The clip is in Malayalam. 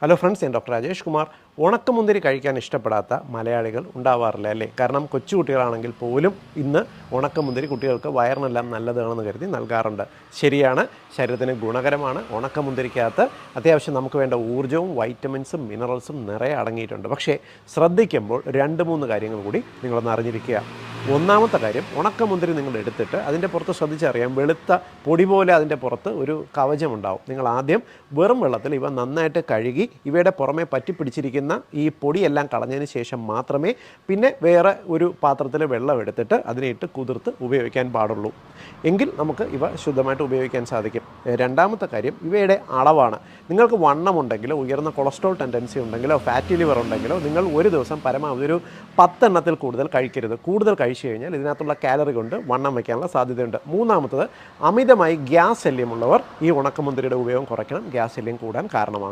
ഹലോ ഫ്രണ്ട്സ്, ഞാൻ ഡോക്ടർ രാജേഷ് കുമാർ. ഉണക്കമുന്തിരി കഴിക്കാൻ ഇഷ്ടപ്പെടാത്ത മലയാളികൾ ഉണ്ടാവാറില്ല അല്ലേ? കാരണം കൊച്ചുകുട്ടികളാണെങ്കിൽ പോലും ഇന്ന് ഉണക്കമുന്തിരി കുട്ടികൾക്ക് വയറിനെല്ലാം നല്ലതാണെന്ന് കരുതി നൽകാറുണ്ട്. ശരിയാണ്, ശരീരത്തിന് ഗുണകരമാണ്. ഉണക്കമുന്തിരിക്കകത്ത് അത്യാവശ്യം നമുക്ക് വേണ്ട ഊർജ്ജവും വൈറ്റമിൻസും മിനറൽസും നിറയെ അടങ്ങിയിട്ടുണ്ട്. പക്ഷേ ശ്രദ്ധിക്കുമ്പോൾ 2-3 കാര്യങ്ങൾ കൂടി നിങ്ങളൊന്ന് അറിഞ്ഞിരിക്കുക. ഒന്നാമത്തെ കാര്യം, ഉണക്കമുന്തിരി നിങ്ങൾ എടുത്തിട്ട് അതിൻ്റെ പുറത്ത് ശ്രദ്ധിച്ചറിയാം, വെളുത്ത പൊടി പോലെ അതിൻ്റെ പുറത്ത് ഒരു കവചമുണ്ടാവും. നിങ്ങൾ ആദ്യം വെറും വെള്ളത്തിൽ ഇവ നന്നായിട്ട് കഴുകി ഇവയുടെ പുറമെ പറ്റിപ്പിടിച്ചിരിക്കുന്ന ഈ പൊടിയെല്ലാം കളഞ്ഞതിന് ശേഷം മാത്രമേ പിന്നെ വേറെ ഒരു പാത്രത്തിൽ വെള്ളം എടുത്തിട്ട് അതിനെ ഇട്ട് കുതിർത്ത് ഉപയോഗിക്കാൻ പാടുള്ളൂ. എങ്കിൽ നമുക്ക് ഇവ ശുദ്ധമായിട്ട് ഉപയോഗിക്കാൻ സാധിക്കും. രണ്ടാമത്തെ കാര്യം, ഇവയുടെ അളവാണ്. നിങ്ങൾക്ക് വണ്ണമുണ്ടെങ്കിലോ ഉയർന്ന കൊളസ്ട്രോൾ ടെൻഡൻസി ഉണ്ടെങ്കിലോ ഫാറ്റി ലിവർ ഉണ്ടെങ്കിലോ നിങ്ങൾ ഒരു ദിവസം പരമാവധി ഒരു 10 എണ്ണത്തിൽ കൂടുതൽ കഴിക്കരുത്. കൂടുതൽ കഴിച്ചു കഴിഞ്ഞാൽ ഇതിനകത്തുള്ള കാലറി കൊണ്ട് വണ്ണം വയ്ക്കാനുള്ള സാധ്യതയുണ്ട്. മൂന്നാമത്തത്, അമിതമായി ഗ്യാസ് ശല്യമുള്ളവർ ഈ ഉണക്കമുന്തിരിയുടെ ഉപയോഗം കുറയ്ക്കണം. ഗ്യാസ് ശല്യം കൂടാൻ കാരണമാണ്.